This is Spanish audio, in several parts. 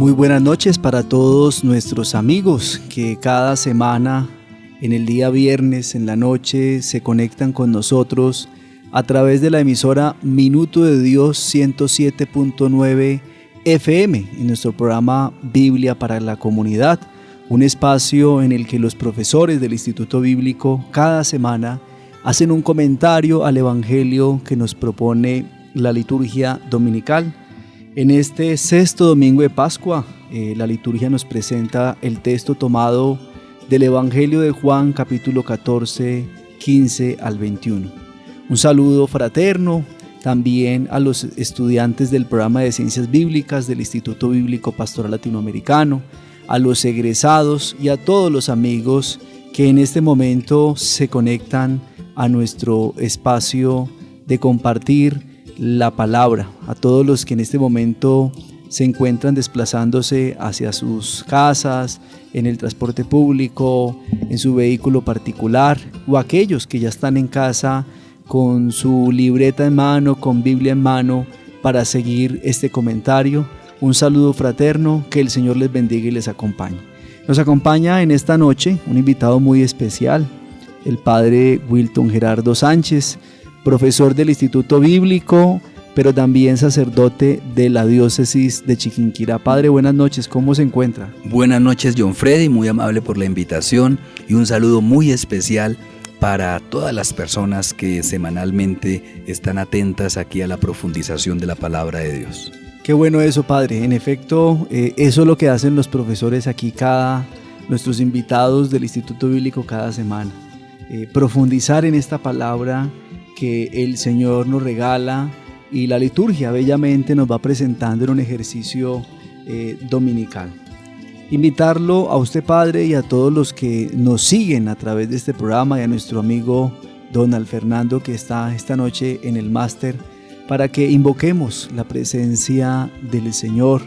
Muy buenas noches para todos nuestros amigos que cada semana en el día viernes en la noche se conectan con nosotros a través de la emisora Minuto de Dios 107.9 FM en nuestro programa Biblia para la Comunidad, un espacio en el que los profesores del Instituto Bíblico cada semana hacen un comentario al Evangelio que nos propone la liturgia dominical. En este sexto domingo de Pascua, la liturgia nos presenta el texto tomado del Evangelio de Juan, capítulo 14, 15 al 21. Un saludo fraterno también a los estudiantes del programa de Ciencias Bíblicas del Instituto Bíblico Pastoral Latinoamericano, a los egresados y a todos los amigos que en este momento se conectan a nuestro espacio de compartir la palabra, a todos los que en este momento se encuentran desplazándose hacia sus casas, en el transporte público, en su vehículo particular, o aquellos que ya están en casa con su libreta en mano, con Biblia en mano, para seguir este comentario. Un saludo fraterno, que el Señor les bendiga y les acompañe. Nos acompaña en esta noche un invitado muy especial, el padre Wilton Gerardo Sánchez, profesor del Instituto Bíblico, pero también sacerdote de la diócesis de Chiquinquirá. Padre, buenas noches, ¿cómo se encuentra? Buenas noches, John Freddy, muy amable por la invitación y un saludo muy especial para todas las personas que semanalmente están atentas aquí a la profundización de la palabra de Dios. Qué bueno eso, Padre. En efecto, eso es lo que hacen los profesores aquí, nuestros invitados del Instituto Bíblico cada semana. Profundizar en esta palabra que el Señor nos regala y la liturgia bellamente nos va presentando en un ejercicio dominical. Invitarlo a usted, Padre, y a todos los que nos siguen a través de este programa y a nuestro amigo Donald Fernando, que está esta noche en el máster, para que invoquemos la presencia del Señor,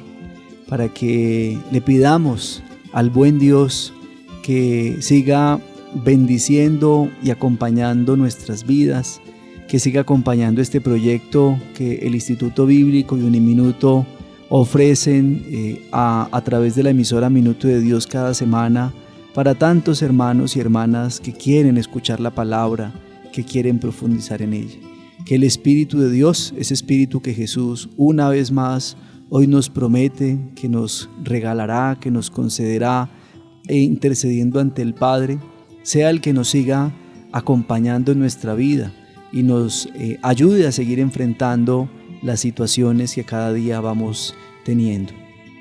para que le pidamos al buen Dios que siga bendiciendo y acompañando nuestras vidas, que siga acompañando este proyecto que el Instituto Bíblico y Uniminuto ofrecen a través de la emisora Minuto de Dios cada semana para tantos hermanos y hermanas que quieren escuchar la palabra, que quieren profundizar en ella. Que el Espíritu de Dios, ese Espíritu que Jesús una vez más hoy nos promete, que nos regalará, que nos concederá intercediendo ante el Padre, sea el que nos siga acompañando en nuestra vida y nos ayude a seguir enfrentando las situaciones que cada día vamos teniendo.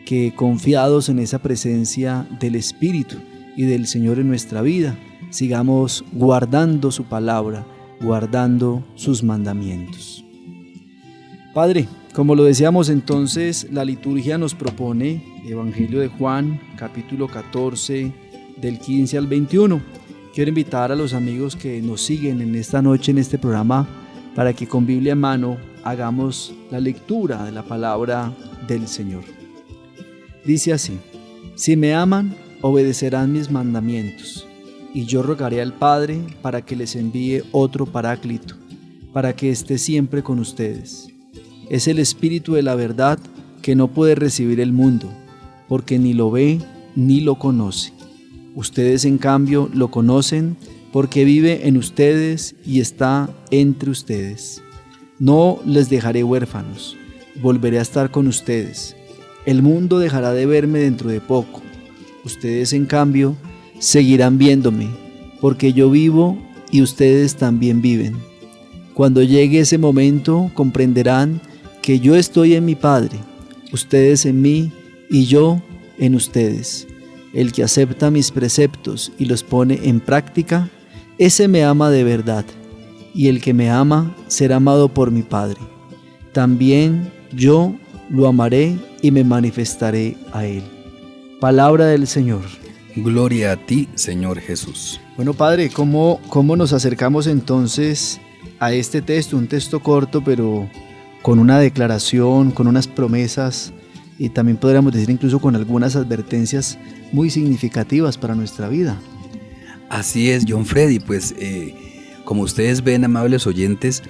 Que confiados en esa presencia del Espíritu y del Señor en nuestra vida, sigamos guardando su palabra, guardando sus mandamientos. Padre, como lo decíamos entonces, la liturgia nos propone Evangelio de Juan, capítulo 14, del 15 al 21. Quiero invitar a los amigos que nos siguen en esta noche en este programa para que con Biblia en mano hagamos la lectura de la palabra del Señor. Dice así: si me aman, obedecerán mis mandamientos, y yo rogaré al Padre para que les envíe otro Paráclito, para que esté siempre con ustedes. Es el Espíritu de la verdad que no puede recibir el mundo, porque ni lo ve ni lo conoce. Ustedes, en cambio, lo conocen porque vive en ustedes y está entre ustedes. No les dejaré huérfanos, volveré a estar con ustedes. El mundo dejará de verme dentro de poco. Ustedes, en cambio, seguirán viéndome, porque yo vivo y ustedes también viven. Cuando llegue ese momento, comprenderán que yo estoy en mi Padre, ustedes en mí y yo en ustedes. El que acepta mis preceptos y los pone en práctica, ese me ama de verdad, y el que me ama será amado por mi Padre. También yo lo amaré y me manifestaré a él. Palabra del Señor. Gloria a ti, Señor Jesús. Bueno, Padre, ¿cómo nos acercamos entonces a este texto? Un texto corto, pero con una declaración, con unas promesas y también podríamos decir incluso con algunas advertencias muy significativas para nuestra vida. Así es, John Freddy, pues como ustedes ven, amables oyentes,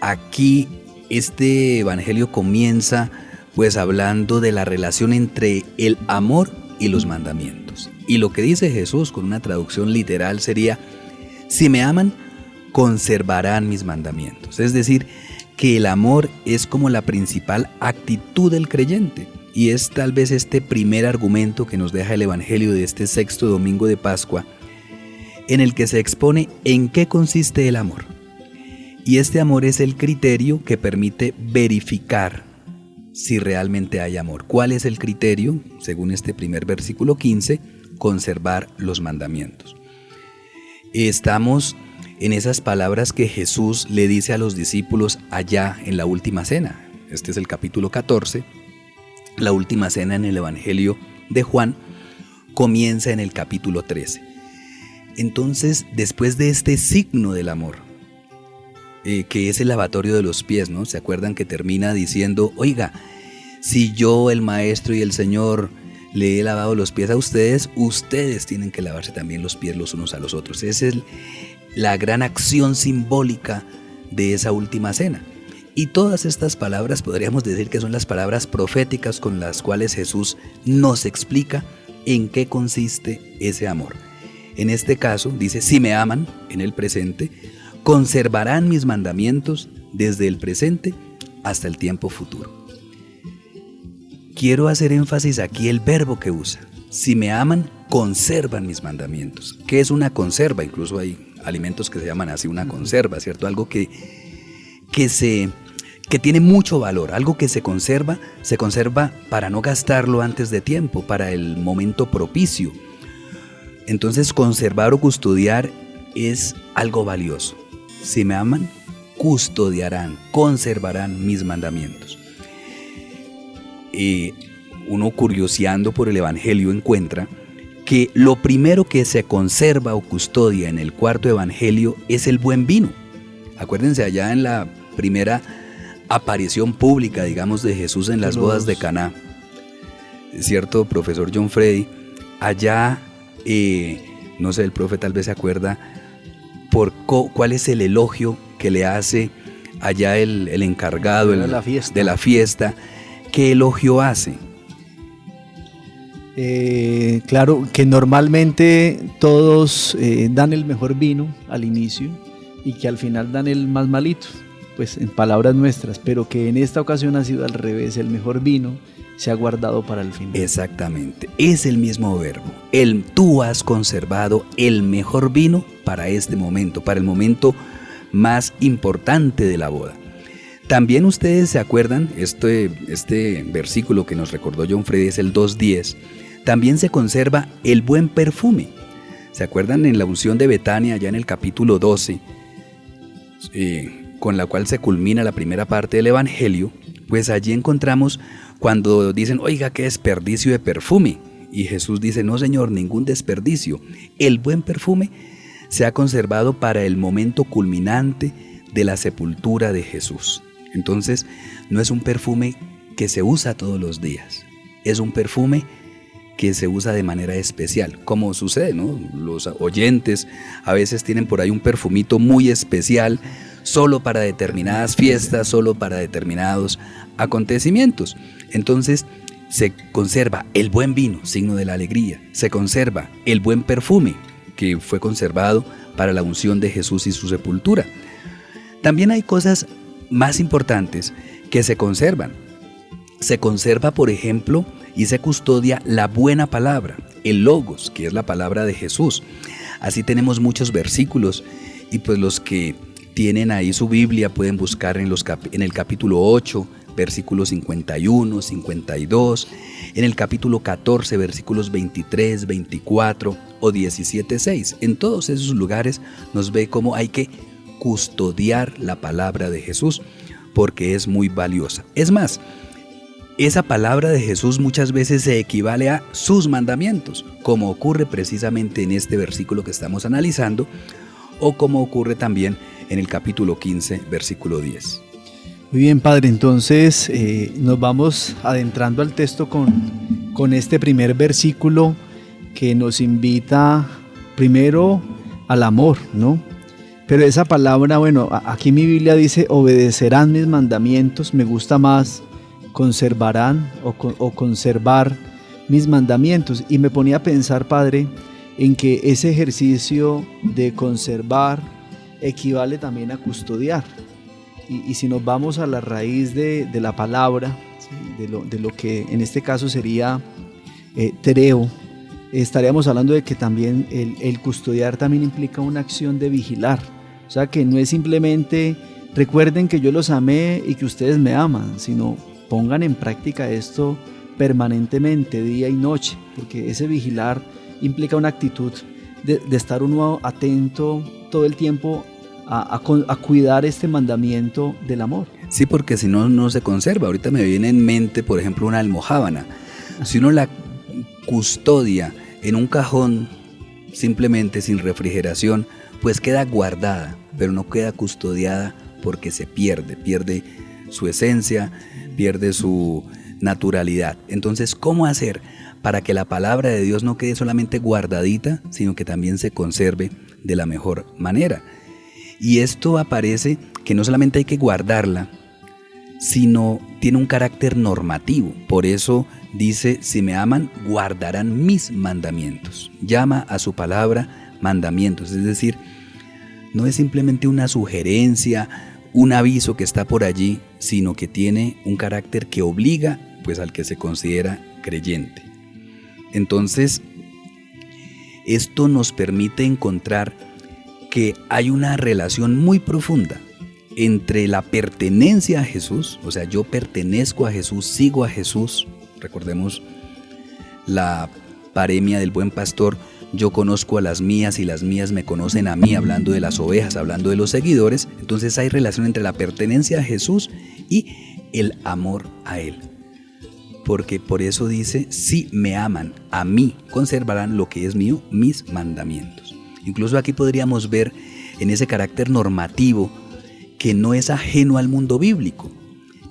aquí este evangelio comienza pues hablando de la relación entre el amor y los mandamientos. Y lo que dice Jesús con una traducción literal sería: si me aman, conservarán mis mandamientos. Es decir, que el amor es como la principal actitud del creyente. Y es tal vez este primer argumento que nos deja el Evangelio de este sexto domingo de Pascua, en el que se expone en qué consiste el amor. Y este amor es el criterio que permite verificar si realmente hay amor. ¿Cuál es el criterio? Según este primer versículo 15, conservar los mandamientos. Estamos en esas palabras que Jesús le dice a los discípulos allá en la última cena. Este es el capítulo 14. La última cena en el Evangelio de Juan comienza en el capítulo 13. Entonces, después de este signo del amor, que es el lavatorio de los pies, ¿no? ¿Se acuerdan que termina diciendo: oiga, si yo, el Maestro y el Señor, le he lavado los pies a ustedes, ustedes tienen que lavarse también los pies los unos a los otros? Esa es la gran acción simbólica de esa última cena. Y todas estas palabras podríamos decir que son las palabras proféticas con las cuales Jesús nos explica en qué consiste ese amor. En este caso dice: si me aman, en el presente, conservarán mis mandamientos desde el presente hasta el tiempo futuro. Quiero hacer énfasis aquí el verbo que usa. Si me aman, conservan mis mandamientos. ¿Qué es una conserva? Incluso hay alimentos que se llaman así, una conserva, ¿cierto? Algo que tiene mucho valor, algo que se conserva para no gastarlo antes de tiempo, para el momento propicio. Entonces, conservar o custodiar es algo valioso. Si me aman, custodiarán, conservarán mis mandamientos. Uno, curioseando por el Evangelio, encuentra que lo primero que se conserva o custodia en el cuarto Evangelio es el buen vino. Acuérdense allá en la primera aparición pública, digamos, de Jesús en las bodas de Caná. ¿Cierto, profesor John Freddy? Allá, no sé, el profe tal vez se acuerda cuál es el elogio que le hace allá el encargado de la fiesta. ¿Qué elogio hace? Claro, que normalmente todos dan el mejor vino al inicio y que al final dan el más malito, pues en palabras nuestras, pero que en esta ocasión ha sido al revés: el mejor vino se ha guardado para el final. Exactamente, es el mismo verbo. Tú has conservado el mejor vino para este momento, para el momento más importante de la boda. También ustedes se acuerdan, este versículo que nos recordó John Freddy es el 2:10, también se conserva el buen perfume. ¿Se acuerdan en la unción de Betania, allá en el capítulo 12, con la cual se culmina la primera parte del Evangelio? Pues allí encontramos cuando dicen: oiga, qué desperdicio de perfume. Y Jesús dice: no, Señor, ningún desperdicio. El buen perfume se ha conservado para el momento culminante de la sepultura de Jesús. Entonces, no es un perfume que se usa todos los días. Es un perfume que se usa de manera especial, como sucede, ¿no? Los oyentes a veces tienen por ahí un perfumito muy especial, solo para determinadas fiestas, solo para determinados acontecimientos. Entonces, se conserva el buen vino, signo de la alegría. Se conserva el buen perfume, que fue conservado para la unción de Jesús y su sepultura. También hay cosas más importantes que se conservan. Se conserva, por ejemplo, y se custodia la buena palabra, el logos, que es la palabra de Jesús. Así tenemos muchos versículos, y pues los que tienen ahí su Biblia pueden buscar en el capítulo 8, versículos 51, 52, en el capítulo 14, versículos 23, 24 o 17, 6. En todos esos lugares nos ve cómo hay que custodiar la palabra de Jesús, porque es muy valiosa. Es más, esa palabra de Jesús muchas veces se equivale a sus mandamientos, como ocurre precisamente en este versículo que estamos analizando, o como ocurre también en el capítulo 15, versículo 10. Muy bien, padre, entonces nos vamos adentrando al texto con este primer versículo que nos invita primero al amor, ¿no? Pero esa palabra, bueno, aquí mi Biblia dice: obedecerán mis mandamientos. Me gusta más conservarán o conservar mis mandamientos. Y me ponía a pensar, Padre, en que ese ejercicio de conservar equivale también a custodiar. Y si nos vamos a la raíz de la palabra, ¿sí?, de lo que en este caso sería tereo, estaríamos hablando de que también el custodiar también implica una acción de vigilar. O sea, que no es simplemente recuerden que yo los amé y que ustedes me aman, sino pongan en práctica esto permanentemente, día y noche, porque ese vigilar implica una actitud de estar uno atento todo el tiempo a cuidar este mandamiento del amor. Sí, porque si no, no se conserva. Ahorita me viene en mente, por ejemplo, una almojábana. Si uno la custodia en un cajón, simplemente sin refrigeración, pues queda guardada, pero no queda custodiada porque se pierde su esencia, pierde su naturalidad. Entonces, ¿cómo hacer para que la palabra de Dios no quede solamente guardadita, sino que también se conserve de la mejor manera? Y esto aparece que no solamente hay que guardarla, sino tiene un carácter normativo. Por eso dice, si me aman, guardarán mis mandamientos. Llama a su palabra mandamientos, es decir, no es simplemente una sugerencia, un aviso que está por allí, sino que tiene un carácter que obliga pues al que se considera creyente. Entonces, esto nos permite encontrar que hay una relación muy profunda entre la pertenencia a Jesús, o sea, yo pertenezco a Jesús, sigo a Jesús. Recordemos la paremia del buen pastor, yo conozco a las mías y las mías me conocen a mí, hablando de las ovejas, hablando de los seguidores. Entonces hay relación entre la pertenencia a Jesús y el amor a Él. Porque por eso dice, si me aman a mí, conservarán lo que es mío, mis mandamientos. Incluso aquí podríamos ver en ese carácter normativo que no es ajeno al mundo bíblico.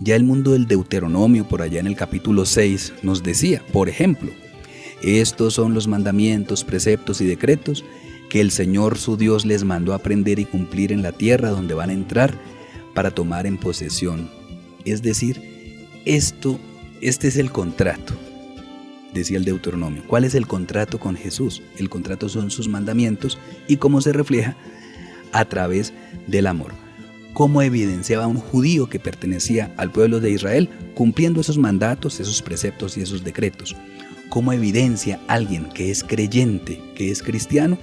Ya el mundo del Deuteronomio, por allá en el capítulo 6, nos decía, por ejemplo, estos son los mandamientos, preceptos y decretos que el Señor su Dios les mandó aprender y cumplir en la tierra donde van a entrar para tomar en posesión. Es decir, este es el contrato, decía el Deuteronomio. ¿Cuál es el contrato con Jesús? El contrato son sus mandamientos y cómo se refleja a través del amor. ¿Cómo evidenciaba un judío que pertenecía al pueblo de Israel cumpliendo esos mandatos, esos preceptos y esos decretos? ¿Cómo evidencia alguien que es creyente, que es cristiano,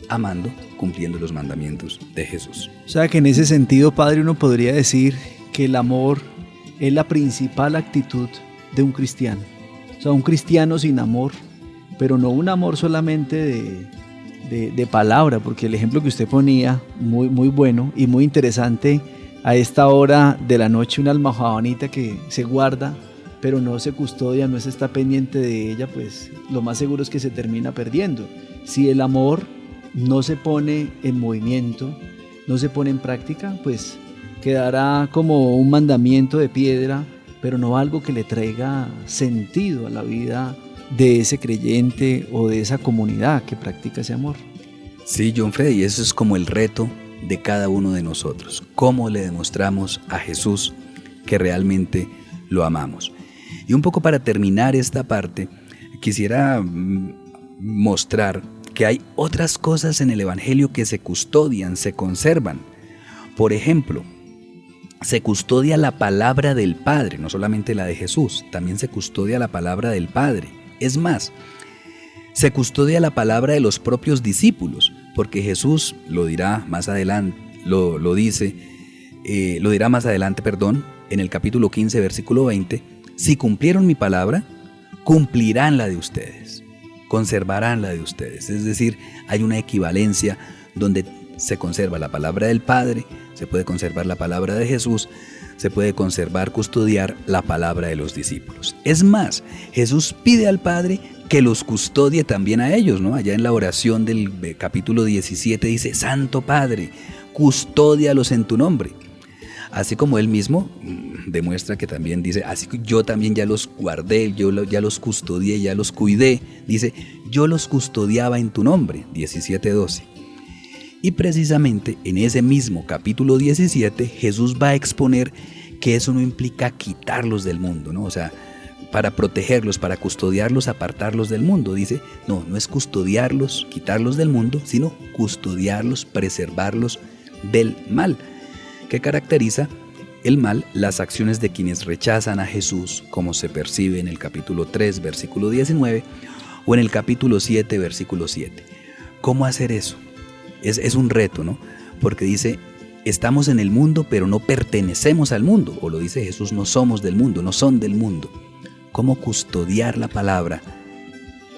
amando, cumpliendo los mandamientos de Jesús? O sea que en ese sentido, Padre, uno podría decir que el amor es la principal actitud de un cristiano. O sea, un cristiano sin amor, pero no un amor solamente de palabra, porque el ejemplo que usted ponía, muy bueno y muy interesante, a esta hora de la noche una almojabanita que se guarda, pero no se custodia, no se está pendiente de ella, pues lo más seguro es que se termina perdiendo. Si el amor no se pone en movimiento, no se pone en práctica, pues quedará como un mandamiento de piedra, pero no algo que le traiga sentido a la vida de ese creyente o de esa comunidad que practica ese amor. Sí, John Freddy, eso es como el reto de cada uno de nosotros. ¿Cómo le demostramos a Jesús que realmente lo amamos? Y un poco para terminar esta parte, quisiera mostrar que hay otras cosas en el Evangelio que se custodian, se conservan. Por ejemplo, se custodia la palabra del Padre, no solamente la de Jesús, también se custodia la palabra del Padre. Es más, se custodia la palabra de los propios discípulos, porque Jesús lo dirá más adelante, lo dirá más adelante, en el capítulo 15, versículo 20, si cumplieron mi palabra, cumplirán la de ustedes, conservarán la de ustedes. Es decir, hay una equivalencia donde se conserva la palabra del Padre, se puede conservar la palabra de Jesús, se puede conservar, custodiar la palabra de los discípulos. Es más, Jesús pide al Padre que los custodie también a ellos, ¿no? Allá en la oración del capítulo 17 dice, Santo Padre, custódialos en tu nombre. Así como él mismo demuestra que también dice, así que yo también ya los guardé, ya los custodié, ya los cuidé. Dice, yo los custodiaba en tu nombre, 17:12. Y precisamente en ese mismo capítulo 17, Jesús va a exponer que eso no implica quitarlos del mundo, ¿no? O sea, para protegerlos, para custodiarlos, apartarlos del mundo. Dice, no es custodiarlos, quitarlos del mundo, sino custodiarlos, preservarlos del mal. ¿Qué caracteriza el mal? Las acciones de quienes rechazan a Jesús, como se percibe en el capítulo 3, versículo 19, o en el capítulo 7, versículo 7. ¿Cómo hacer eso? Es un reto, ¿no? Porque dice, estamos en el mundo, pero no pertenecemos al mundo. O lo dice Jesús, no somos del mundo, no son del mundo. ¿Cómo custodiar la palabra?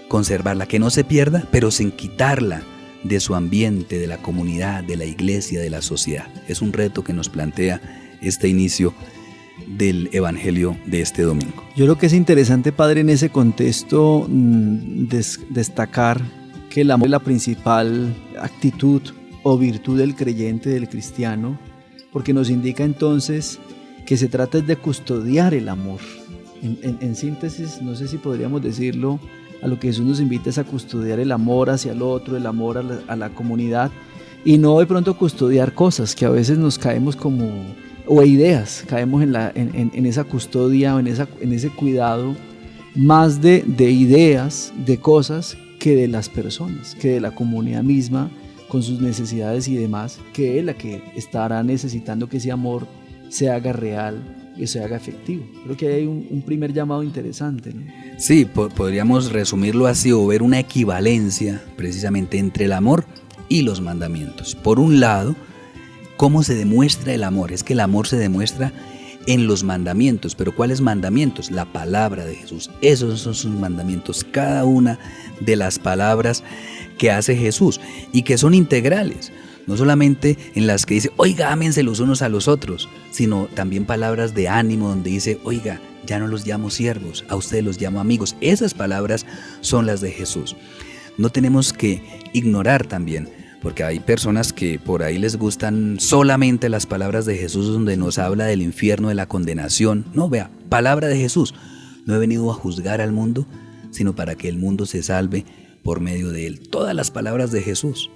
Conservarla, que no se pierda, pero sin quitarla de su ambiente, de la comunidad, de la iglesia, de la sociedad. Es un reto que nos plantea este inicio del Evangelio de este domingo. Yo creo que es interesante, Padre, en ese contexto destacar que el amor es la principal actitud o virtud del creyente, del cristiano, porque nos indica entonces que se trata de custodiar el amor. En síntesis, no sé si podríamos decirlo, a lo que Jesús nos invita es a custodiar el amor hacia el otro, el amor a la comunidad, y no de pronto custodiar cosas que a veces nos caemos o ideas, caemos en esa custodia o en ese cuidado más de ideas, de cosas, que de las personas, que de la comunidad misma, con sus necesidades y demás, que es la que estará necesitando que ese amor se haga real y se haga efectivo. Creo que hay un primer llamado interesante, ¿no? Sí, podríamos resumirlo así o ver una equivalencia precisamente entre el amor y los mandamientos. Por un lado, ¿cómo se demuestra el amor? Es que el amor se demuestra en los mandamientos. ¿Pero cuáles mandamientos? La palabra de Jesús. Esos son sus mandamientos. Cada una de las palabras que hace Jesús y que son integrales. No solamente en las que dice, oiga, ámense los unos a los otros, sino también palabras de ánimo donde dice, oiga, ya no los llamo siervos, a ustedes los llamo amigos. Esas palabras son las de Jesús. No tenemos que ignorar también, porque hay personas que por ahí les gustan solamente las palabras de Jesús donde nos habla del infierno, de la condenación. No, vea, palabra de Jesús. No he venido a juzgar al mundo, sino para que el mundo se salve por medio de él. Todas las palabras de Jesús.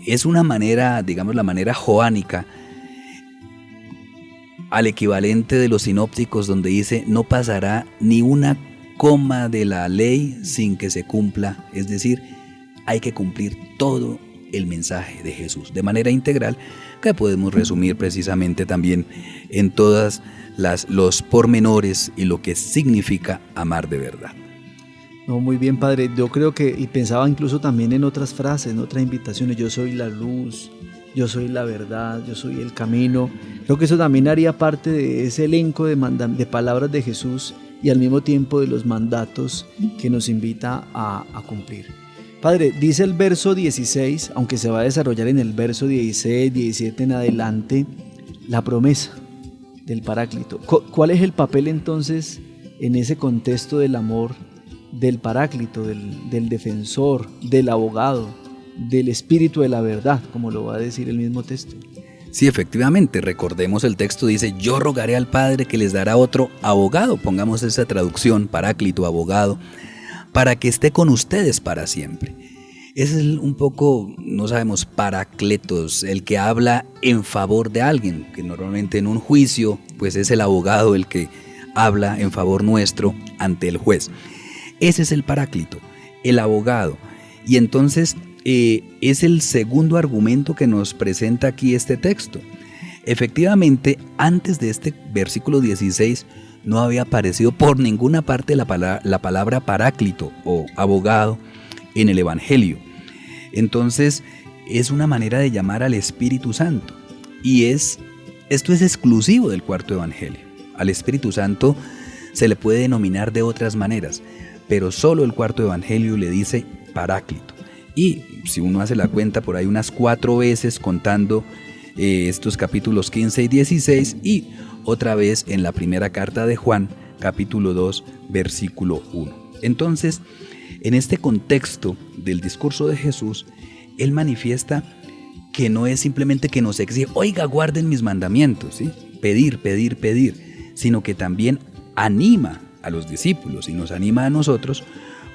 Es una manera, digamos la manera joánica, al equivalente de los sinópticos donde dice, no pasará ni una coma de la ley sin que se cumpla. Es decir, hay que cumplir todo el mensaje de Jesús de manera integral, que podemos resumir precisamente también en todas los pormenores y lo que significa amar de verdad. No, muy bien, Padre. Yo creo que, y pensaba incluso también en otras frases, en otras invitaciones, yo soy la luz, yo soy la verdad, yo soy el camino. Creo que eso también haría parte de ese elenco de palabras de Jesús y al mismo tiempo de los mandatos que nos invita a cumplir. Padre, dice el verso 16, aunque se va a desarrollar en el verso 16, 17 en adelante, la promesa del Paráclito. ¿Cuál es el papel entonces en ese contexto del amor del Paráclito, del defensor, del abogado, del espíritu de la verdad, como lo va a decir el mismo texto? Sí, efectivamente, recordemos el texto, dice, yo rogaré al Padre que les dará otro abogado, pongamos esa traducción, Paráclito, abogado, para que esté con ustedes para siempre. Ese es un poco, no sabemos, Parácletos, el que habla en favor de alguien, que normalmente en un juicio, pues es el abogado el que habla en favor nuestro ante el juez. Ese es el Paráclito, el abogado. Y entonces es el segundo argumento que nos presenta aquí este texto. Efectivamente, antes de este versículo 16 no había aparecido por ninguna parte la palabra Paráclito o abogado en el Evangelio. Entonces es una manera de llamar al Espíritu Santo. Y esto es exclusivo del cuarto Evangelio. Al Espíritu Santo se le puede denominar de otras maneras, pero solo el cuarto Evangelio le dice Paráclito. Y si uno hace la cuenta, por ahí unas 4 veces contando estos capítulos 15 y 16 y otra vez en la primera carta de Juan, capítulo 2, versículo 1. Entonces, en este contexto del discurso de Jesús, Él manifiesta que no es simplemente que nos exige, oiga, guarden mis mandamientos, ¿sí? Pedir, sino que también anima a los discípulos y nos anima a nosotros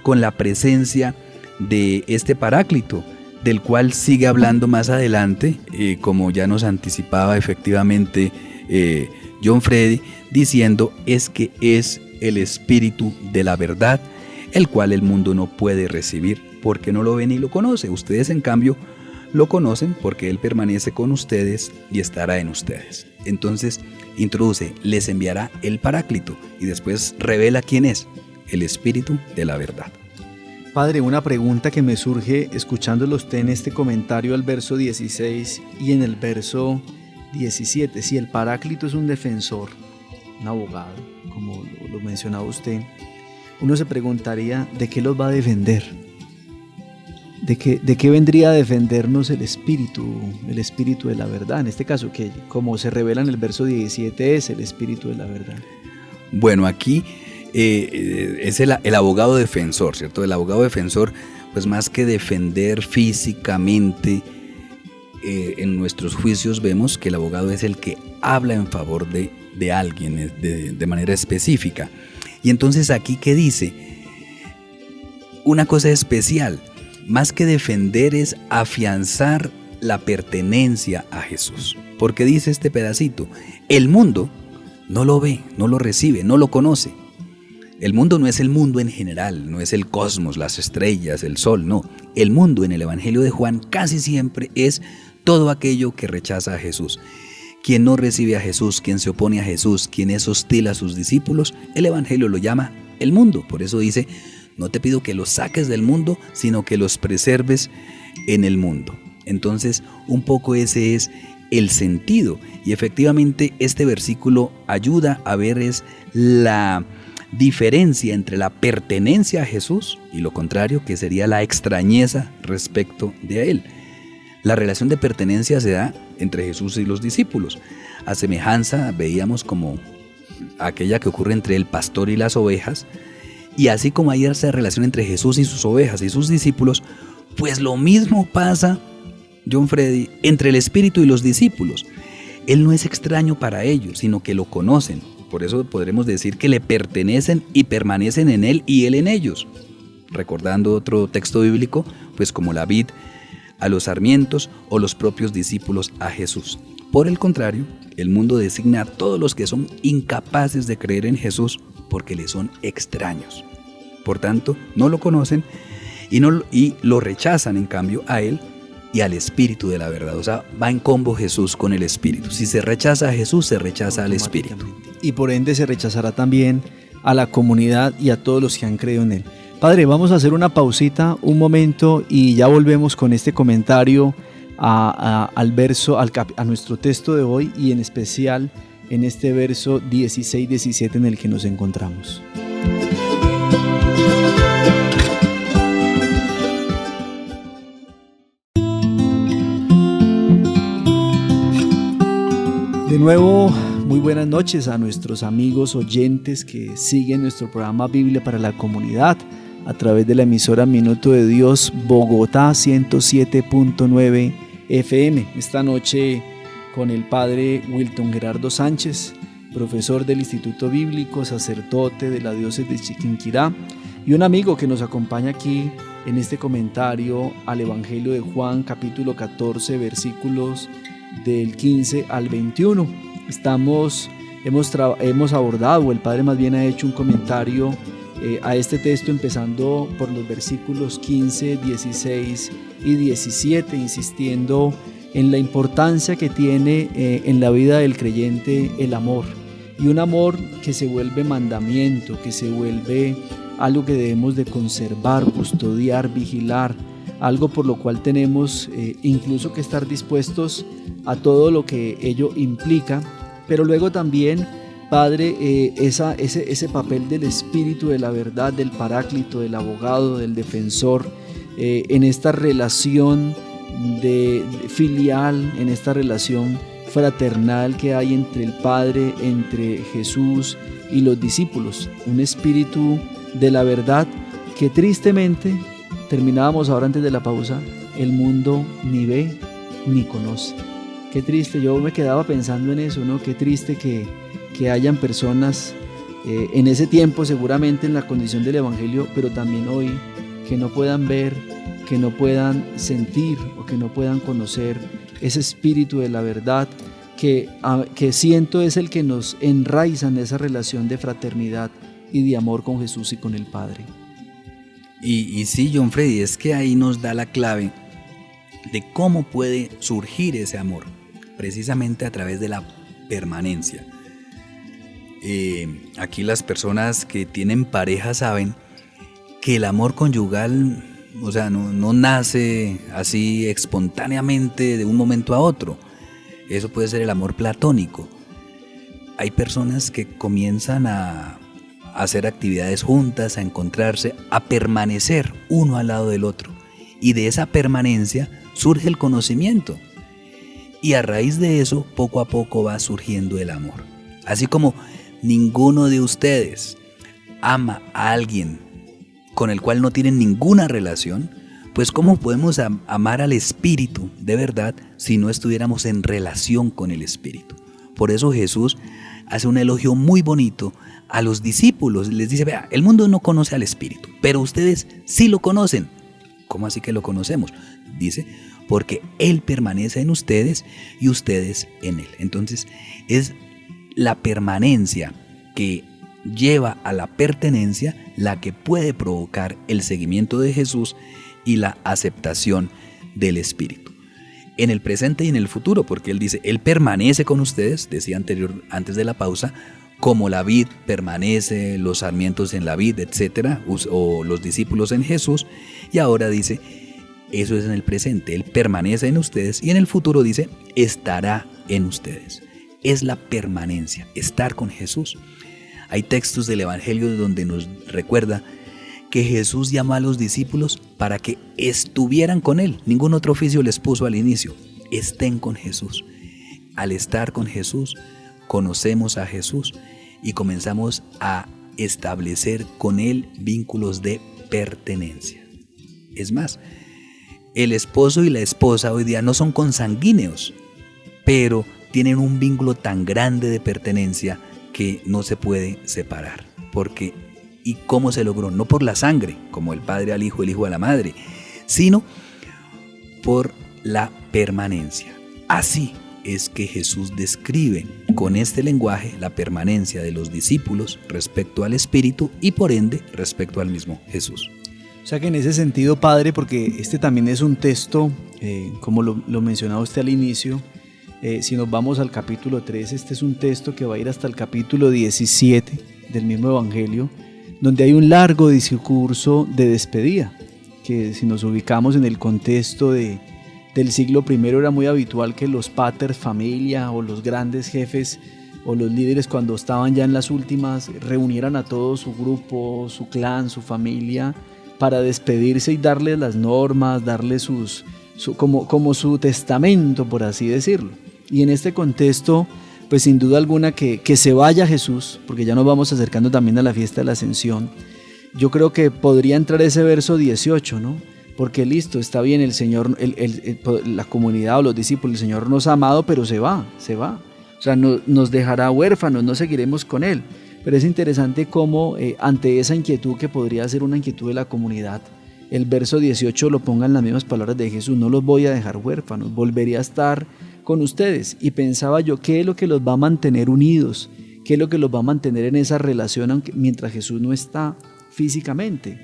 con la presencia de este Paráclito, del cual sigue hablando más adelante, como ya nos anticipaba efectivamente John Freddy, diciendo es que es el Espíritu de la verdad, el cual el mundo no puede recibir porque no lo ve ni lo conoce. Ustedes, en cambio, lo conocen porque Él permanece con ustedes y estará en ustedes. Entonces, introduce, les enviará el Paráclito y después revela quién es, el Espíritu de la verdad. Padre, una pregunta que me surge escuchándolo usted en este comentario al verso 16 y en el verso 17. Si el Paráclito es un defensor, un abogado, como lo mencionaba usted, uno se preguntaría, ¿de qué los va a defender? ¿De qué vendría a defendernos el Espíritu de la verdad? En este caso, que como se revela en el verso 17, es el Espíritu de la verdad. Bueno, aquí es el abogado defensor, ¿cierto? El abogado defensor, pues más que defender físicamente, en nuestros juicios vemos que el abogado es el que habla en favor de alguien de manera específica. Y entonces aquí, ¿qué dice? Una cosa especial, más que defender es afianzar la pertenencia a Jesús. Porque dice este pedacito, el mundo no lo ve, no lo recibe, no lo conoce. El mundo no es el mundo en general, no es el cosmos, las estrellas, el sol, no. El mundo en el Evangelio de Juan casi siempre es todo aquello que rechaza a Jesús. Quien no recibe a Jesús, quien se opone a Jesús, quien es hostil a sus discípulos, el Evangelio lo llama el mundo. Por eso dice, no te pido que los saques del mundo, sino que los preserves en el mundo. Entonces, un poco ese es el sentido. Y efectivamente, este versículo ayuda a ver es la diferencia entre la pertenencia a Jesús y lo contrario, que sería la extrañeza respecto de Él. La relación de pertenencia se da entre Jesús y los discípulos. A semejanza, veíamos como aquella que ocurre entre el pastor y las ovejas, y así como hay esa relación entre Jesús y sus ovejas y sus discípulos, pues lo mismo pasa, John Freddy, entre el Espíritu y los discípulos. Él no es extraño para ellos, sino que lo conocen. Por eso podremos decir que le pertenecen y permanecen en Él y Él en ellos. Recordando otro texto bíblico, pues como la vid a los sarmientos o los propios discípulos a Jesús. Por el contrario, el mundo designa a todos los que son incapaces de creer en Jesús porque le son extraños. Por tanto, no lo conocen y lo rechazan en cambio a Él y al Espíritu de la verdad. O sea, va en combo Jesús con el Espíritu. Si se rechaza a Jesús, se rechaza al Espíritu. Y por ende se rechazará también a la comunidad y a todos los que han creído en Él. Padre, vamos a hacer una pausita, un momento, y ya volvemos con este comentario al verso, a nuestro texto de hoy, y en especial en este verso 16-17 en el que nos encontramos. De nuevo, muy buenas noches a nuestros amigos oyentes que siguen nuestro programa Biblia para la Comunidad a través de la emisora Minuto de Dios Bogotá 107.9 FM. Esta noche con el padre Wilton Gerardo Sánchez, profesor del Instituto Bíblico, sacerdote de la diócesis de Chiquinquirá, y un amigo que nos acompaña aquí en este comentario al Evangelio de Juan, capítulo 14, versículos del 15 al 21. Hemos abordado, el padre más bien ha hecho un comentario a este texto empezando por los versículos 15, 16 y 17, insistiendo en la importancia que tiene en la vida del creyente el amor, y un amor que se vuelve mandamiento, que se vuelve algo que debemos de conservar, custodiar, vigilar, algo por lo cual tenemos incluso que estar dispuestos a todo lo que ello implica, pero luego también, Padre, ese papel del Espíritu de la verdad, del Paráclito, del abogado, del defensor, en esta relación de filial, en esta relación fraternal que hay entre el Padre, entre Jesús y los discípulos, un Espíritu de la verdad que tristemente, terminábamos ahora antes de la pausa, el mundo ni ve ni conoce. Qué triste, yo me quedaba pensando en eso, ¿no? Qué triste que hayan personas en ese tiempo seguramente en la condición del Evangelio, pero también hoy, que no puedan ver, que no puedan sentir o que no puedan conocer ese Espíritu de la verdad que siento es el que nos enraiza en esa relación de fraternidad y de amor con Jesús y con el Padre. Y sí, John Freddy, es que ahí nos da la clave de cómo puede surgir ese amor, precisamente a través de la permanencia. Aquí las personas que tienen pareja saben que el amor conyugal, o sea, no nace así espontáneamente de un momento a otro. Eso puede ser el amor platónico. Hay personas que comienzan a hacer actividades juntas, a encontrarse, a permanecer uno al lado del otro. Y de esa permanencia surge el conocimiento. Y a raíz de eso, poco a poco va surgiendo el amor. Así como ninguno de ustedes ama a alguien con el cual no tienen ninguna relación, pues ¿cómo podemos amar al Espíritu de verdad si no estuviéramos en relación con el Espíritu? Por eso Jesús hace un elogio muy bonito a los discípulos. Les dice, vea, el mundo no conoce al Espíritu, pero ustedes sí lo conocen. ¿Cómo así que lo conocemos? Dice, porque Él permanece en ustedes y ustedes en Él. Entonces, es la permanencia que lleva a la pertenencia la que puede provocar el seguimiento de Jesús y la aceptación del Espíritu. En el presente y en el futuro, porque Él dice, Él permanece con ustedes, decía antes de la pausa, como la vid permanece, los sarmientos en la vid, etcétera, o los discípulos en Jesús. Y ahora dice, eso es en el presente, Él permanece en ustedes, y en el futuro dice, estará en ustedes. Es la permanencia, estar con Jesús. Hay textos del Evangelio donde nos recuerda que Jesús llamó a los discípulos para que estuvieran con Él. Ningún otro oficio les puso al inicio. Estén con Jesús. Al estar con Jesús, conocemos a Jesús y comenzamos a establecer con Él vínculos de pertenencia. Es más, el esposo y la esposa hoy día no son consanguíneos, pero tienen un vínculo tan grande de pertenencia que no se puede separar. Porque, ¿y cómo se logró? No por la sangre, como el padre al hijo, el hijo a la madre, sino por la permanencia. Así es que Jesús describe con este lenguaje la permanencia de los discípulos respecto al Espíritu y por ende respecto al mismo Jesús. O sea que en ese sentido, Padre, porque este también es un texto, como lo mencionaba usted al inicio, si nos vamos al capítulo 3, este es un texto que va a ir hasta el capítulo 17 del mismo Evangelio, donde hay un largo discurso de despedida, que si nos ubicamos en el contexto del siglo I era muy habitual que los paters familia o los grandes jefes o los líderes cuando estaban ya en las últimas reunieran a todo su grupo, su clan, su familia para despedirse y darles las normas, darles como su testamento, por así decirlo. Y en este contexto, pues sin duda alguna que se vaya Jesús, porque ya nos vamos acercando también a la fiesta de la Ascensión, yo creo que podría entrar ese verso 18, ¿no? Porque listo, está bien, el Señor, la comunidad o los discípulos, el Señor nos ha amado, pero se va. O sea, nos dejará huérfanos, no seguiremos con Él. Pero es interesante cómo ante esa inquietud que podría ser una inquietud de la comunidad, el verso 18 lo ponga en las mismas palabras de Jesús, no los voy a dejar huérfanos, volveré a estar con ustedes. Y pensaba yo, ¿qué es lo que los va a mantener unidos? ¿Qué es lo que los va a mantener en esa relación mientras Jesús no está físicamente?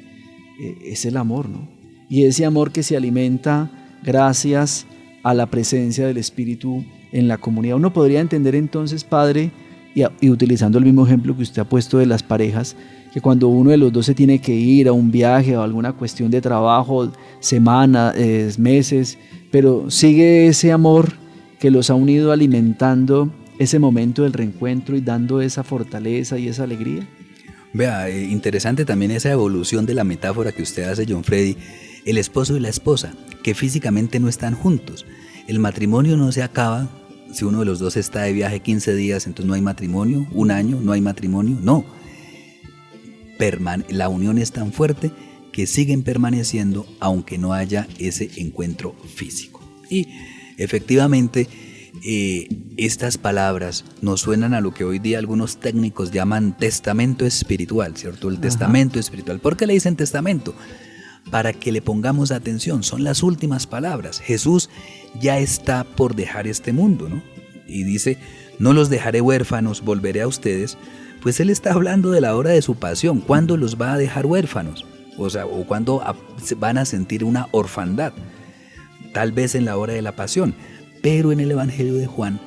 Es el amor, ¿no? Y ese amor que se alimenta gracias a la presencia del Espíritu en la comunidad. Uno podría entender entonces, Padre, y utilizando el mismo ejemplo que usted ha puesto de las parejas, que cuando uno de los dos se tiene que ir a un viaje o alguna cuestión de trabajo, semanas, meses, pero sigue ese amor que los ha unido alimentando ese momento del reencuentro y dando esa fortaleza y esa alegría. Vea, interesante también esa evolución de la metáfora que usted hace, John Freddy, el esposo y la esposa, que físicamente no están juntos. El matrimonio no se acaba si uno de los dos está de viaje 15 días, entonces no hay matrimonio, un año, no hay matrimonio, no. La unión es tan fuerte que siguen permaneciendo aunque no haya ese encuentro físico. Y efectivamente, estas palabras nos suenan a lo que hoy día algunos técnicos llaman testamento espiritual, ¿cierto? El testamento espiritual. ¿Por qué le dicen testamento? Para que le pongamos atención, son las últimas palabras. Jesús ya está por dejar este mundo, ¿no? y dice, no los dejaré huérfanos, volveré a ustedes, pues Él está hablando de la hora de su pasión. ¿Cuándo los va a dejar huérfanos? O cuándo van a sentir una orfandad. Tal vez en la hora de la pasión. Pero en el Evangelio de Juan,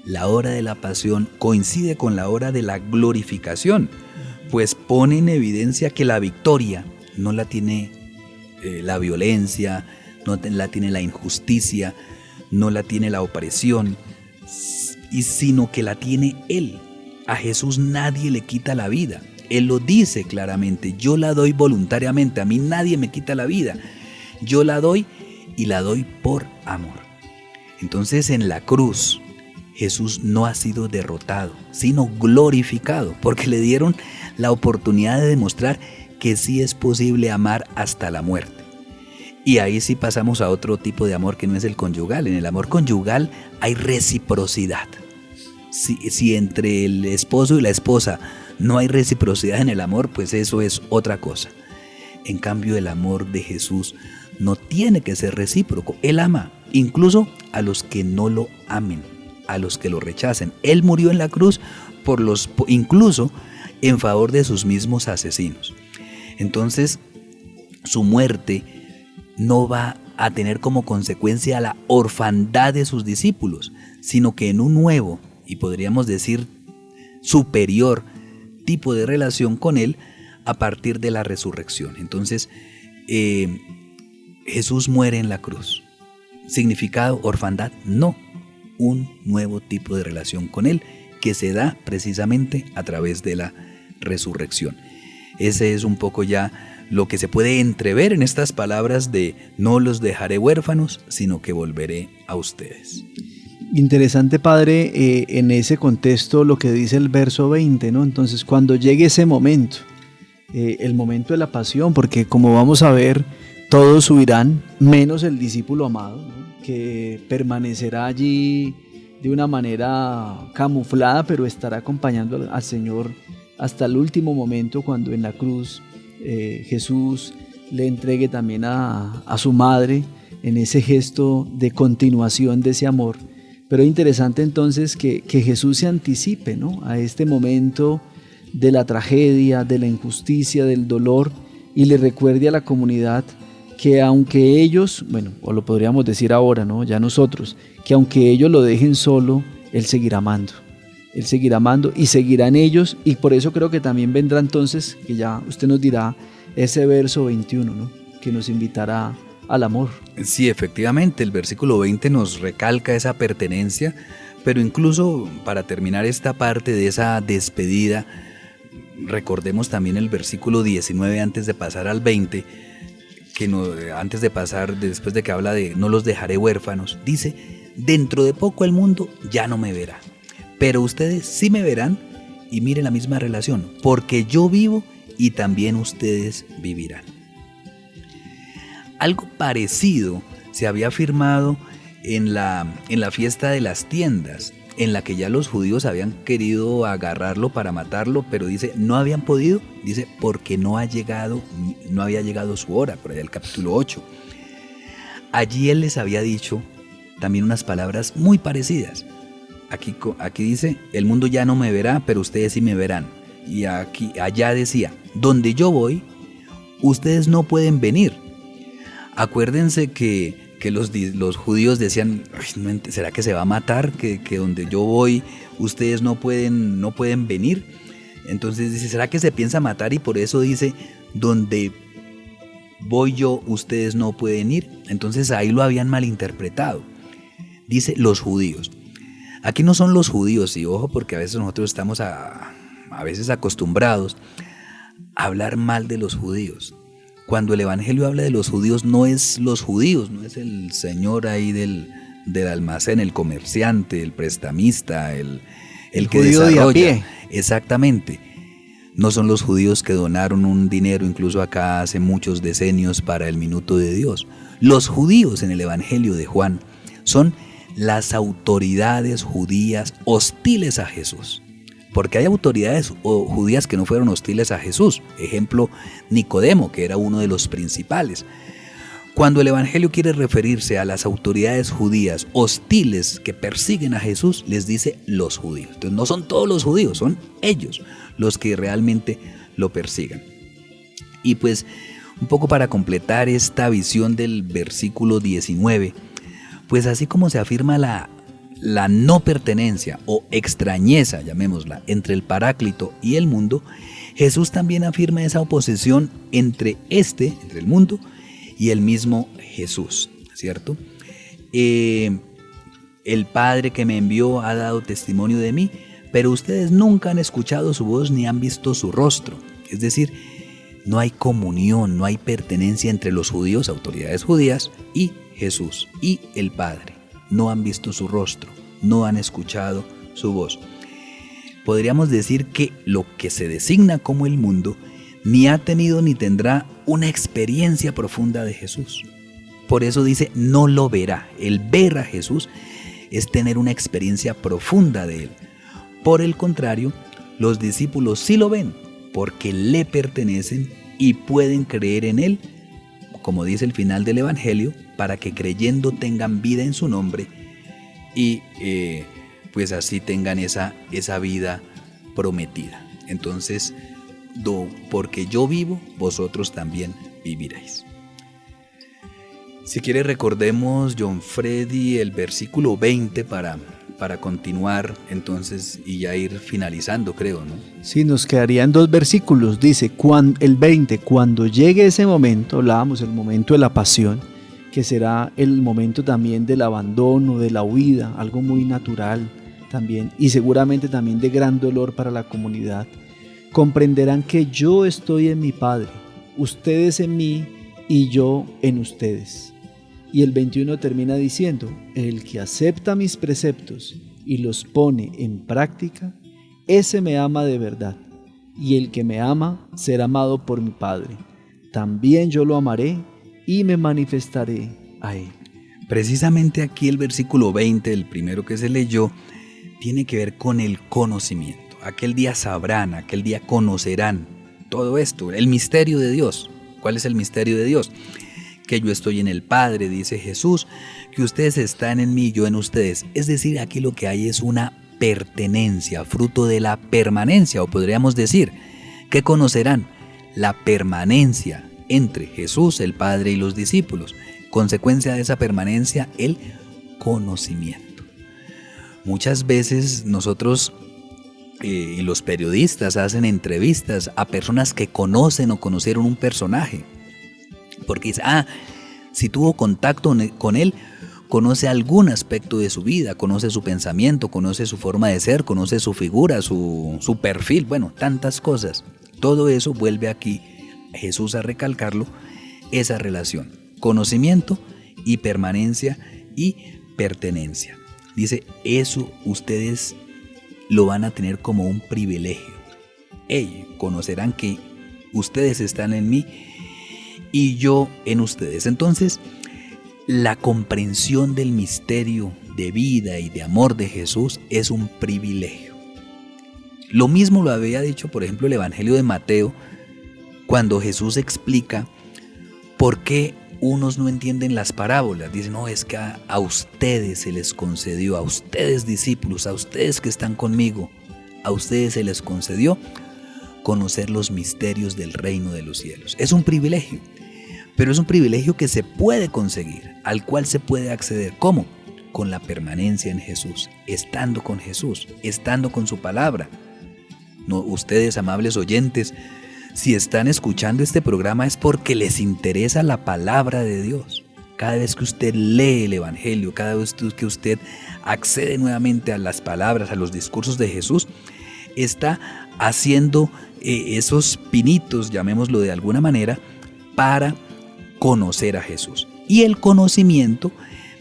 la hora de la pasión coincide con la hora de la glorificación, pues pone en evidencia que la victoria no la tiene la violencia, no la tiene la injusticia, no la tiene la opresión, sino que la tiene Él. A Jesús nadie le quita la vida. Él lo dice claramente, yo la doy voluntariamente, a mí nadie me quita la vida. Yo la doy y la doy por amor. Entonces en la cruz Jesús no ha sido derrotado, sino glorificado, porque le dieron la oportunidad de demostrar que sí es posible amar hasta la muerte. Y ahí sí pasamos a otro tipo de amor que no es el conyugal. En el amor conyugal hay reciprocidad. Si entre el esposo y la esposa no hay reciprocidad en el amor, pues eso es otra cosa. En cambio, el amor de Jesús no tiene que ser recíproco. Él ama incluso a los que no lo amen, a los que lo rechacen. Él murió en la cruz incluso en favor de sus mismos asesinos. Entonces, su muerte no va a tener como consecuencia la orfandad de sus discípulos, sino que en un nuevo, y podríamos decir superior, tipo de relación con Él a partir de la resurrección. Entonces, Jesús muere en la cruz. ¿Significado orfandad? No. Un nuevo tipo de relación con Él que se da precisamente a través de la resurrección. Ese es un poco ya lo que se puede entrever en estas palabras de no los dejaré huérfanos, sino que volveré a ustedes. Interesante, Padre, en ese contexto lo que dice el verso 20, ¿no? Entonces, cuando llegue ese momento, el momento de la pasión, porque como vamos a ver, todos subirán, menos el discípulo amado, ¿no? Que permanecerá allí de una manera camuflada, pero estará acompañando al Señor hasta el último momento, cuando en la cruz Jesús le entregue también a su madre, en ese gesto de continuación de ese amor. Pero es interesante entonces que Jesús se anticipe, ¿no?, a este momento de la tragedia, de la injusticia, del dolor, y le recuerde a la comunidad que aunque ellos, bueno, o lo podríamos decir ahora, ¿no?, ya nosotros, que aunque ellos lo dejen solo, Él seguirá amando. Él seguirá amando y seguirá en ellos, y por eso creo que también vendrá entonces, que ya usted nos dirá, ese verso 21, ¿no?, que nos invitará al amor. Sí, efectivamente, el versículo 20 nos recalca esa pertenencia, pero incluso para terminar esta parte de esa despedida, recordemos también el versículo 19 antes de pasar al 20, después de que habla de no los dejaré huérfanos, dice, dentro de poco el mundo ya no me verá, pero ustedes sí me verán, y miren la misma relación, porque yo vivo y también ustedes vivirán. Algo parecido se había afirmado en la fiesta de las tiendas, en la que ya los judíos habían querido agarrarlo para matarlo, pero dice, no habían podido, dice, porque no había llegado su hora, por allá el capítulo 8. Allí Él les había dicho también unas palabras muy parecidas. Aquí dice, el mundo ya no me verá, pero ustedes sí me verán. Y allá decía, donde yo voy, ustedes no pueden venir. Acuérdense que los judíos decían, ¿será que se va a matar? Que donde yo voy ustedes no pueden venir. Entonces dice, ¿será que se piensa matar? Y por eso dice, donde voy yo ustedes no pueden ir. Entonces ahí lo habían malinterpretado. Dice los judíos. Aquí no son los judíos, y ojo, porque a veces nosotros estamos a veces acostumbrados a hablar mal de los judíos. Cuando el Evangelio habla de los judíos, no es los judíos, no es el señor ahí del almacén, el comerciante, el prestamista, el que desarrolla. De a pie. Exactamente. No son los judíos que donaron un dinero, incluso acá hace muchos decenios, para el minuto de Dios. Los judíos en el Evangelio de Juan son las autoridades judías hostiles a Jesús. Porque hay autoridades judías que no fueron hostiles a Jesús. Ejemplo, Nicodemo, que era uno de los principales. Cuando el Evangelio quiere referirse a las autoridades judías hostiles que persiguen a Jesús, les dice los judíos. Entonces no son todos los judíos, son ellos los que realmente lo persigan. Y pues un poco para completar esta visión del versículo 19, pues así como se afirma la no pertenencia o extrañeza, llamémosla, entre el Paráclito y el mundo, Jesús también afirma esa oposición entre el mundo y el mismo Jesús, ¿cierto? El Padre que me envió ha dado testimonio de mí, pero ustedes nunca han escuchado su voz ni han visto su rostro. Es decir, no hay comunión, no hay pertenencia entre los judíos, autoridades judías, y Jesús y el Padre. No han visto su rostro, no han escuchado su voz. Podríamos decir que lo que se designa como el mundo ni ha tenido ni tendrá una experiencia profunda de Jesús. Por eso dice, no lo verá. El ver a Jesús es tener una experiencia profunda de Él. Por el contrario, los discípulos sí lo ven, porque le pertenecen y pueden creer en Él, como dice el final del Evangelio, para que creyendo tengan vida en su nombre y pues así tengan esa vida prometida. Entonces, porque yo vivo, vosotros también viviréis. Si quiere, recordemos, John Freddy, el versículo 20 para continuar entonces y ya ir finalizando, creo, ¿no? Sí, nos quedarían 2 versículos. Dice, el 20, cuando llegue ese momento, hablábamos el momento de la pasión, que será el momento también del abandono, de la huida, algo muy natural también, y seguramente también de gran dolor para la comunidad. Comprenderán que yo estoy en mi Padre, ustedes en mí y yo en ustedes. Y el 21 termina diciendo, el que acepta mis preceptos y los pone en práctica, ese me ama de verdad, y el que me ama será amado por mi Padre. También yo lo amaré y me manifestaré a él. Precisamente aquí el versículo 20, el primero que se leyó, tiene que ver con el conocimiento. Aquel día sabrán, aquel día conocerán todo esto, el misterio de Dios. ¿Cuál es el misterio de Dios? Que yo estoy en el Padre, dice Jesús, que ustedes están en mí y yo en ustedes. Es decir, aquí lo que hay es una pertenencia, fruto de la permanencia, o podríamos decir, que conocerán la permanencia entre Jesús, el Padre y los discípulos. Consecuencia de esa permanencia, el conocimiento. Muchas veces nosotros y los periodistas hacen entrevistas a personas que conocen o conocieron un personaje. Porque dice, si tuvo contacto con él, conoce algún aspecto de su vida, conoce su pensamiento, conoce su forma de ser, conoce su figura, su perfil, bueno, tantas cosas. Todo eso vuelve aquí Jesús a recalcarlo, esa relación, conocimiento y permanencia y pertenencia. Dice, eso ustedes lo van a tener como un privilegio. Conocerán que ustedes están en mí y yo en ustedes. Entonces, la comprensión del misterio de vida y de amor de Jesús es un privilegio. Lo mismo lo había dicho, por ejemplo, el Evangelio de Mateo, cuando Jesús explica por qué unos no entienden las parábolas. Dicen, no, es que a ustedes se les concedió, a ustedes discípulos, a ustedes que están conmigo, a ustedes se les concedió conocer los misterios del reino de los cielos. Es un privilegio, pero es un privilegio que se puede conseguir, al cual se puede acceder. ¿Cómo? Con la permanencia en Jesús, estando con Jesús, estando con su palabra. No, ustedes, amables oyentes, si están escuchando este programa es porque les interesa la palabra de Dios. Cada vez que usted lee el Evangelio, cada vez que usted accede nuevamente a las palabras, a los discursos de Jesús, está haciendo esos pinitos, llamémoslo de alguna manera, para conocer a Jesús. Y el conocimiento,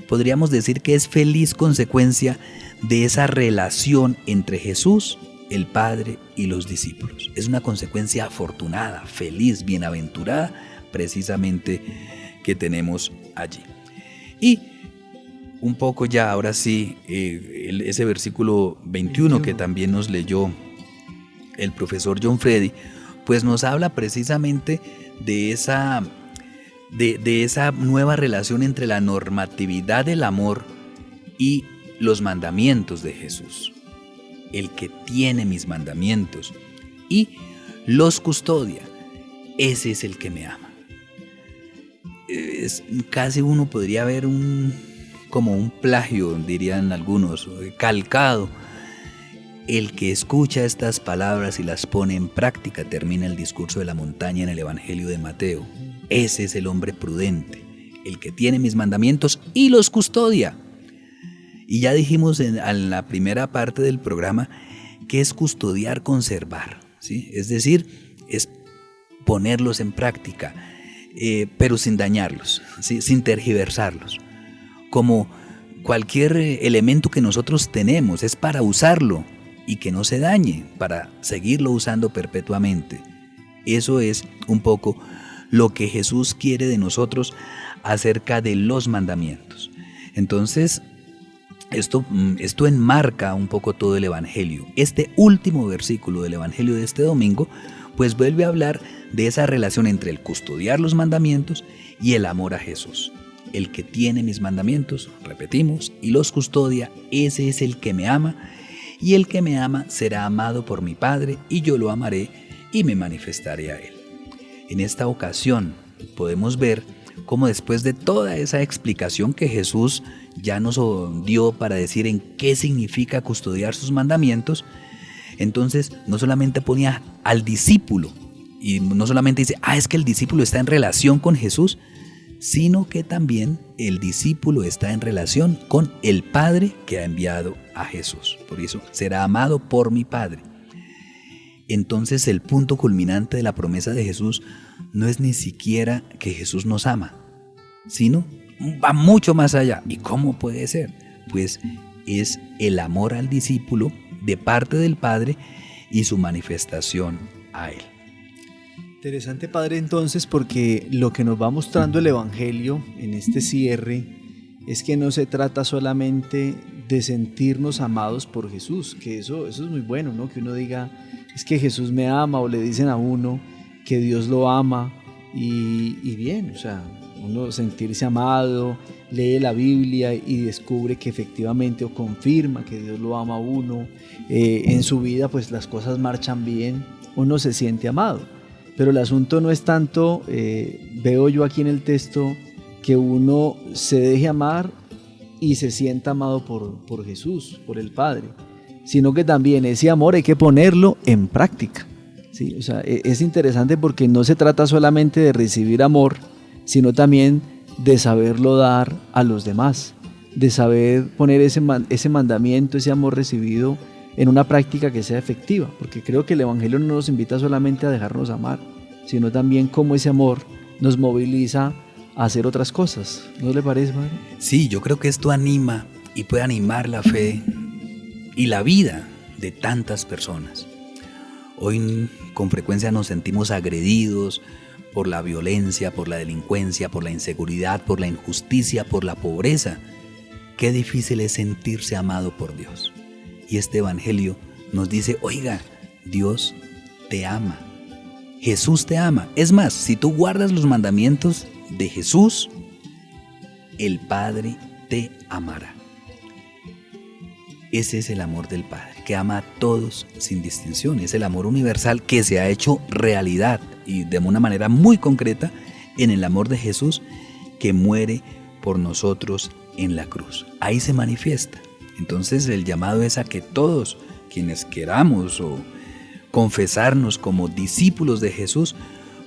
podríamos decir que es feliz consecuencia de esa relación entre Jesús, el Padre y los discípulos. Es una consecuencia afortunada, feliz, bienaventurada, precisamente que tenemos allí. Y un poco ya, ahora sí, ese versículo 21 que también nos leyó el profesor John Freddy, pues nos habla precisamente de de esa nueva relación entre la normatividad del amor y los mandamientos de Jesús. El que tiene mis mandamientos y los custodia, ese es el que me ama. Casi uno podría ver como un plagio, dirían algunos, calcado. El que escucha estas palabras y las pone en práctica, termina el discurso de la montaña en el Evangelio de Mateo. Ese es el hombre prudente, el que tiene mis mandamientos y los custodia. Y ya dijimos en la primera parte del programa que es custodiar, conservar, ¿sí? Es decir, es ponerlos en práctica, pero sin dañarlos, ¿sí? Sin tergiversarlos. Como cualquier elemento que nosotros tenemos, es para usarlo y que no se dañe, para seguirlo usando perpetuamente. Eso es un poco lo que Jesús quiere de nosotros acerca de los mandamientos. Entonces, esto enmarca un poco todo el Evangelio. Este último versículo del Evangelio de este domingo, pues vuelve a hablar de esa relación entre el custodiar los mandamientos y el amor a Jesús. El que tiene mis mandamientos, repetimos, y los custodia, ese es el que me ama, y el que me ama será amado por mi Padre, y yo lo amaré y me manifestaré a él. En esta ocasión podemos ver cómo después de toda esa explicación que Jesús ya nos dio para decir en qué significa custodiar sus mandamientos, entonces no solamente ponía al discípulo, y no solamente dice, es que el discípulo está en relación con Jesús, sino que también el discípulo está en relación con el Padre que ha enviado a Jesús. Por eso será amado por mi Padre. Entonces el punto culminante de la promesa de Jesús no es ni siquiera que Jesús nos ama, sino va mucho más allá. ¿Y cómo puede ser? Pues es el amor al discípulo de parte del Padre y su manifestación a él. Interesante, Padre, entonces, porque lo que nos va mostrando el Evangelio en este cierre es que no se trata solamente de sentirnos amados por Jesús, que eso es muy bueno, ¿no? Que uno diga, es que Jesús me ama, o le dicen a uno que Dios lo ama, y bien, o sea, uno sentirse amado, lee la Biblia y descubre que efectivamente, o confirma que Dios lo ama a uno, en su vida pues las cosas marchan bien, uno se siente amado. Pero el asunto no es tanto, veo yo aquí en el texto, que uno se deje amar y se sienta amado por Jesús, por el Padre, sino que también ese amor hay que ponerlo en práctica, ¿sí? O sea, es interesante porque no se trata solamente de recibir amor, sino también de saberlo dar a los demás, de saber poner ese mandamiento, ese amor recibido en una práctica que sea efectiva, porque creo que el Evangelio no nos invita solamente a dejarnos amar, sino también cómo ese amor nos moviliza a hacer otras cosas. ¿No le parece, Padre? Sí, yo creo que esto anima y puede animar la fe y la vida de tantas personas. Hoy con frecuencia nos sentimos agredidos por la violencia, por la delincuencia, por la inseguridad, por la injusticia, por la pobreza. Qué difícil es sentirse amado por Dios. Y este Evangelio nos dice, oiga, Dios te ama, Jesús te ama. Es más, si tú guardas los mandamientos de Jesús, el Padre te amará. Ese es el amor del Padre, que ama a todos sin distinción. Es el amor universal que se ha hecho realidad y de una manera muy concreta en el amor de Jesús, que muere por nosotros en la cruz. Ahí se manifiesta. Entonces el llamado es a que todos quienes queramos o confesarnos como discípulos de Jesús,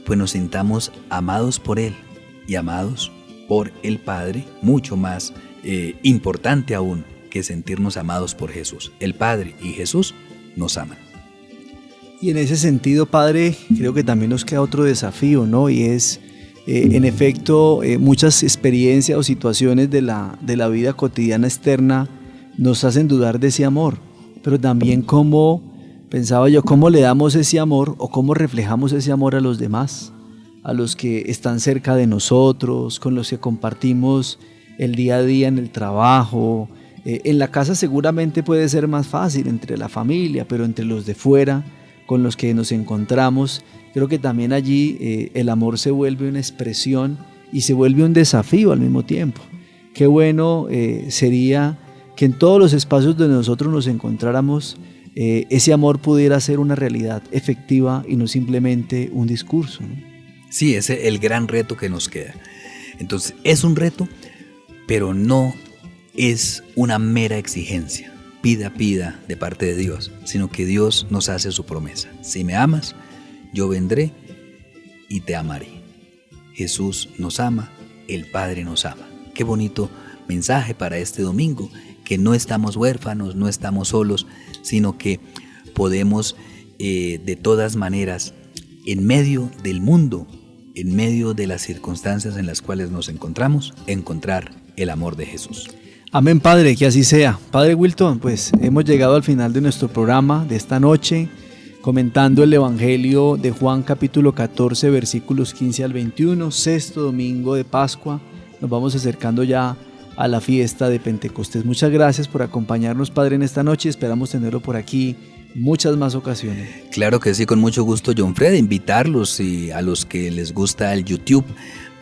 pues nos sintamos amados por Él y amados por el Padre, mucho más importante aún que sentirnos amados por Jesús. El Padre y Jesús nos aman. Y en ese sentido, Padre, creo que también nos queda otro desafío, ¿no? Y es, en efecto, muchas experiencias o situaciones de la vida cotidiana externa nos hacen dudar de ese amor, pero también cómo le damos ese amor o cómo reflejamos ese amor a los demás, a los que están cerca de nosotros, con los que compartimos el día a día en el trabajo. En la casa seguramente puede ser más fácil entre la familia, pero entre los de fuera, con los que nos encontramos, creo que también allí el amor se vuelve una expresión y se vuelve un desafío al mismo tiempo. Qué bueno sería que en todos los espacios donde nosotros nos encontráramos, ese amor pudiera ser una realidad efectiva y no simplemente un discurso, ¿no? Sí, ese es el gran reto que nos queda. Entonces, es un reto, pero no es una mera exigencia, pida de parte de Dios, sino que Dios nos hace su promesa. Si me amas, yo vendré y te amaré. Jesús nos ama, el Padre nos ama. Qué bonito mensaje para este domingo, que no estamos huérfanos, no estamos solos, sino que podemos de todas maneras, en medio del mundo, en medio de las circunstancias en las cuales nos encontramos, encontrar el amor de Jesús. Amén, Padre, que así sea. Padre Wilton, pues hemos llegado al final de nuestro programa de esta noche, comentando el Evangelio de Juan capítulo 14, versículos 15 al 21, sexto domingo de Pascua. Nos vamos acercando ya a la fiesta de Pentecostés. Muchas gracias por acompañarnos, Padre, en esta noche. Esperamos tenerlo por aquí muchas más ocasiones. Claro que sí, con mucho gusto, John Fred, invitarlos y a los que les gusta el YouTube,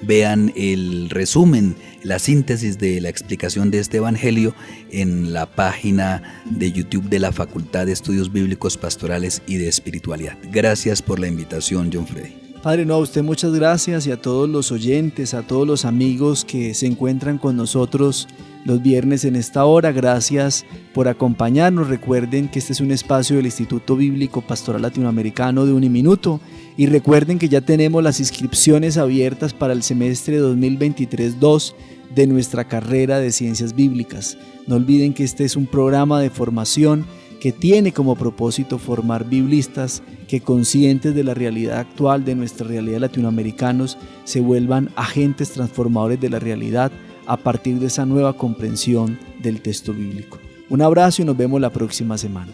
vean el resumen, la síntesis de la explicación de este evangelio en la página de YouTube de la Facultad de Estudios Bíblicos Pastorales y de Espiritualidad. Gracias por la invitación, John Freddy. Padre, no, a usted muchas gracias y a todos los oyentes, a todos los amigos que se encuentran con nosotros los viernes en esta hora. Gracias por acompañarnos. Recuerden que este es un espacio del Instituto Bíblico Pastoral Latinoamericano de Uniminuto y recuerden que ya tenemos las inscripciones abiertas para el semestre 2023-2 de nuestra carrera de Ciencias Bíblicas. No olviden que este es un programa de formación que tiene como propósito formar biblistas que, conscientes de la realidad actual, de nuestra realidad latinoamericanos, se vuelvan agentes transformadores de la realidad a partir de esa nueva comprensión del texto bíblico. Un abrazo y nos vemos la próxima semana.